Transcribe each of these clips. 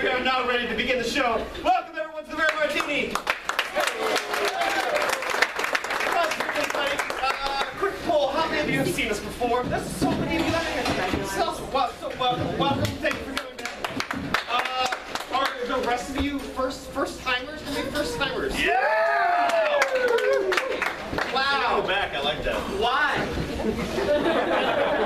We are now ready to begin the show. Welcome everyone to the Rare Martini. Quick poll, how many of you have seen us before? There's so many of you out here tonight. So welcome. Thank you for coming back. Are the rest of you first-timers? How many first-timers? Yeah! Wow. Go back, I like that. Why?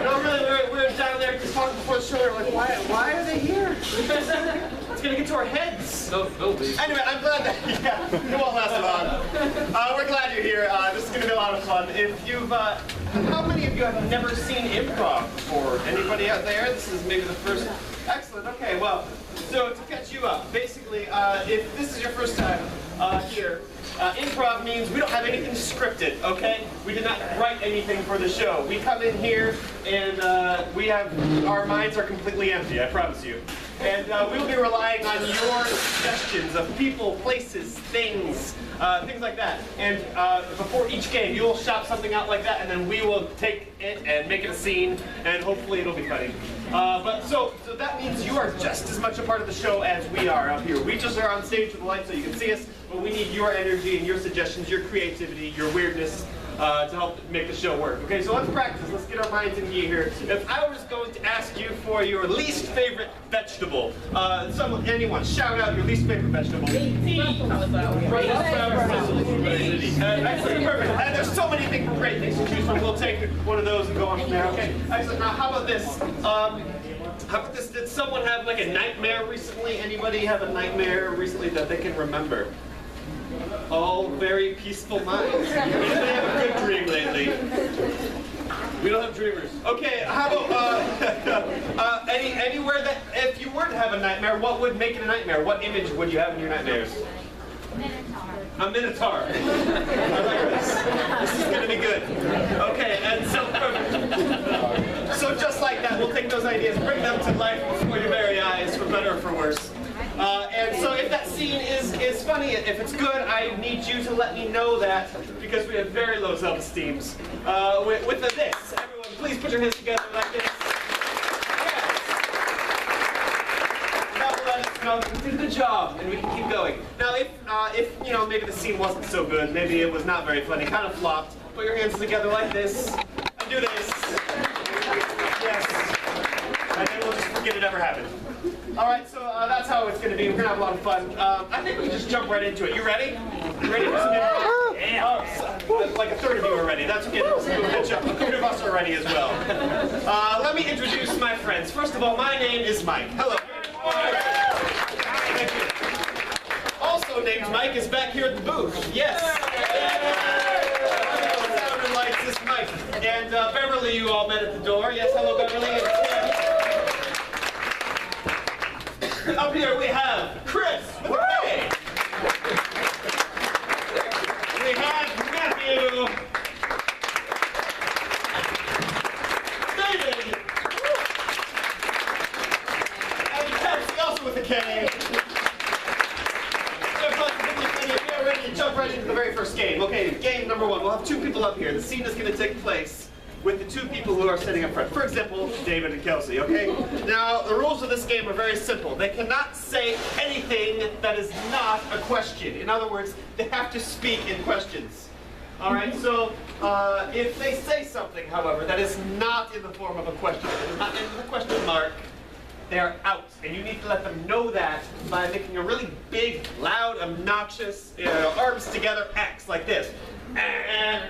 No, really, we were down there just talking before the show. We were like, why are they here? It's gonna get to our heads. No, please. Anyway, I'm glad that it won't last long. We're glad you're here. This is gonna be a lot of fun. If you've, how many of you have never seen improv before? Anybody out there? This is maybe the first. Excellent. Okay. Well, so to catch you up, basically, if this is your first time here. Improv means we don't have anything scripted, okay? We did not write anything for the show. We come in here and our minds are completely empty, I promise you. And we'll be relying on your suggestions of people, places, things like that. And before each game, you'll shout something out like that, and then we will take it and make it a scene, and hopefully it'll be funny. So that means you are just as much a part of the show as we are up here. We just are on stage with the lights so you can see us, but we need your energy and your suggestions, your creativity, your weirdness to help make the show work. Okay, so let's practice. Let's get our minds in gear here. If I was going to ask you for your least favorite vegetable, anyone, shout out your least favorite vegetable. Excellent, perfect. And there's so many great things to choose from. We'll take one of those and go on from there. Okay, excellent. Now, how about this? Did someone have like a nightmare recently? Anybody have a nightmare recently that they can remember? All very peaceful minds. Anybody have a good dream lately? We don't have dreamers. Okay, how about anywhere that if you were to have a nightmare, what would make it a nightmare? What image would you have in your nightmares? A minotaur. I like this. This is gonna be good. Okay, and so just like that, we'll take those ideas, bring them to life before your very eyes, for better or for worse. And so if that scene is funny, if it's good, I need you to let me know that, because we have very low self-esteem. With this, everyone, please put your hands together like this. Yes. That will let us know that we did a good job, and we can keep going. Now, if you know, maybe the scene wasn't so good, maybe it was not very funny, kind of flopped, put your hands together like this, and do this. Yes. And then we'll just forget it ever happened. All right, so that's how it's going to be. We're going to have a lot of fun. I think we can just jump right into it. You ready? You ready for some improv? Yeah. Like a third of you are ready. That's good. A third of us are ready as well. Let me introduce my friends. First of all, my name is Mike. Hello. Thank you. Also named Mike is back here at the booth. Yes. Sound and lights, this is Mike. And Beverly, you all met at the door. Yes, hello, Beverly. Up here we have Chris with a K. We have Matthew. David. And Patsy also with a K. We are ready to jump right into the very first game. Okay, game number one. We'll have two people up here. The scene is going to take place with the two people who are sitting up front. For example, David and Kelsey, okay? Now, the rules of this game are very simple. They cannot say anything that is not a question. In other words, they have to speak in questions. All right, so if they say something, however, that is not in the form of a question, that is not in the question mark, they are out. And you need to let them know that by making a really big, loud, obnoxious, arms together X like this.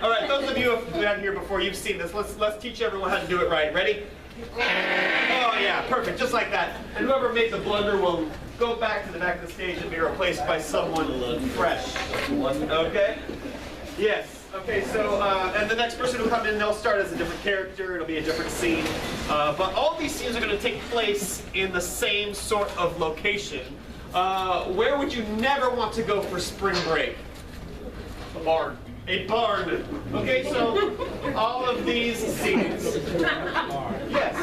All right, those of you who have been here before, you've seen this. Let's teach everyone how to do it right. Ready? Oh yeah, perfect, just like that. And whoever made the blunder will go back to the back of the stage and be replaced by someone fresh. Okay? Yes. Okay, so, and the next person who comes in, they'll start as a different character, it'll be a different scene. But all these scenes are going to take place in the same sort of location. Where would you never want to go for spring break? A barn. A barn. Okay, so all of these scenes. Yes.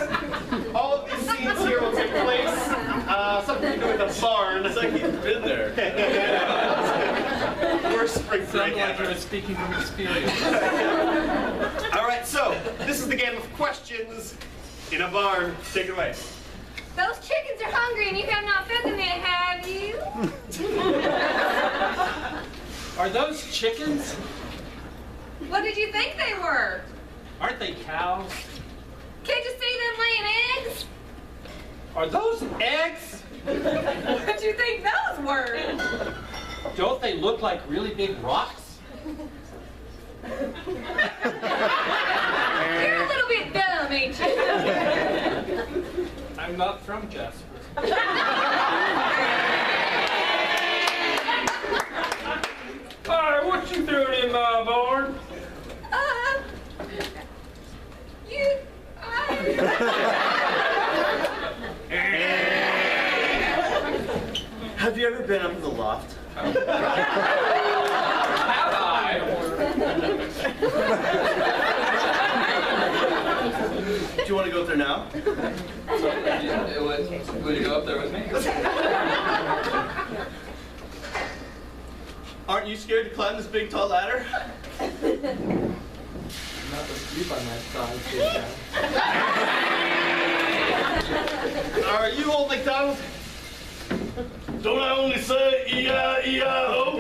All of these scenes here will take place. Something to do with a barn. It's like he's been there. Worst spring break Like ever. he was speaking from experience. All right, so this is the game of questions in a barn. Take it away. Those chickens are hungry and you have not fed them yet, have you? Are those chickens? What did you think they were? Aren't they cows? Can't you see them laying eggs? Are those eggs? What did you think those were? Don't they look like really big rocks? You're a little bit dumb, ain't you? I'm not from Jasper. Alright, what you doing in my barn? Have you ever been up in the loft? Have I? Do you want to go up there now? Would you go up there with me? Aren't you scared to climb this big tall ladder? I'm not asleep on that side. Are you old McDonald? Don't I only say E-I-E-I-O?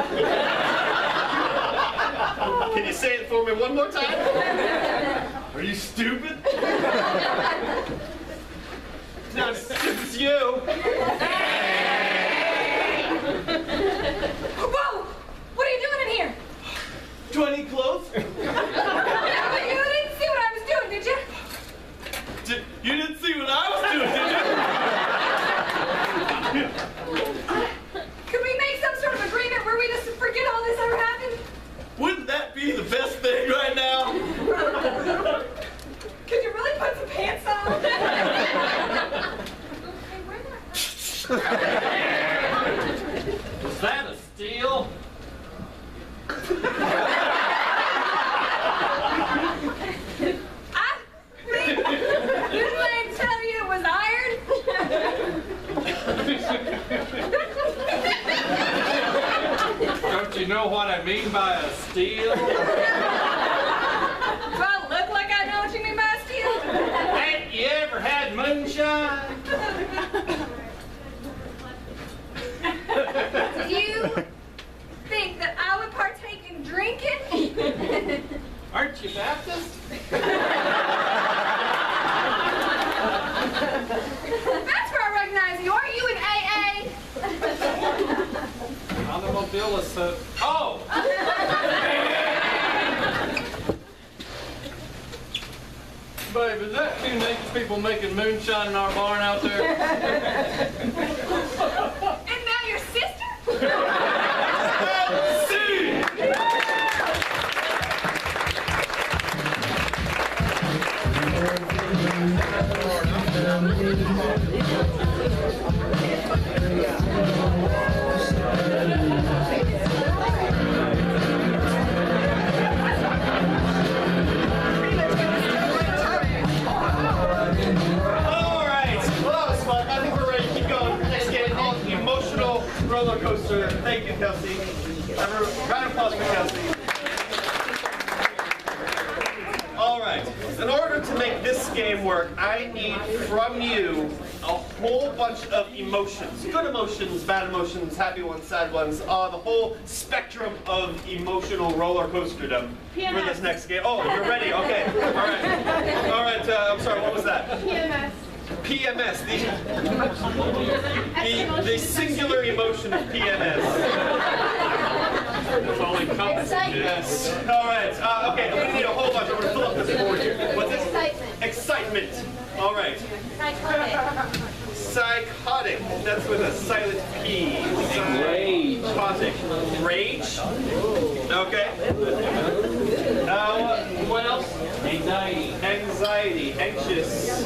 Can you say it for me one more time? Are you stupid? Not as stupid as you. Whoa! What are you doing in here? Do I need clothes? Yeah, but you didn't see what I was doing, did you? You didn't see what I was doing, did you? Could we make some sort of agreement where we just forget all this ever happened? Wouldn't that be the best thing right now? Could you really put some pants on? Is that a steal? Didn't I tell you it was iron? Don't you know what I mean by a steal? Do I look like I know what you mean by a steal? Ain't you ever had moonshine? Do you think that I would partake in drinking? Aren't you Baptist? That's where I recognize you. Aren't you in AA? Automobilist. Oh! Babe, is that two naked people making moonshine in our barn out there? And now your sister? Roller coaster. Thank you, Kelsey. Round of applause for Kelsey. All right. In order to make this game work, I need from you a whole bunch of emotions. Good emotions, bad emotions, happy ones, sad ones, the whole spectrum of emotional roller coasterdom for this next game. Oh, you're ready? Okay. All right. All right. I'm sorry. What was that? PMS. PMS, the singular emotion of PMS. It's only comfort. Excitement. Yes. All right. Okay, I'm gonna need a whole bunch. I'm gonna fill up this board here. What's this? Excitement. Excitement. All right. Psychotic. Psychotic. That's with a silent P. Psychotic. Rage. Okay. What else? Anxiety. Anxiety. Anxious.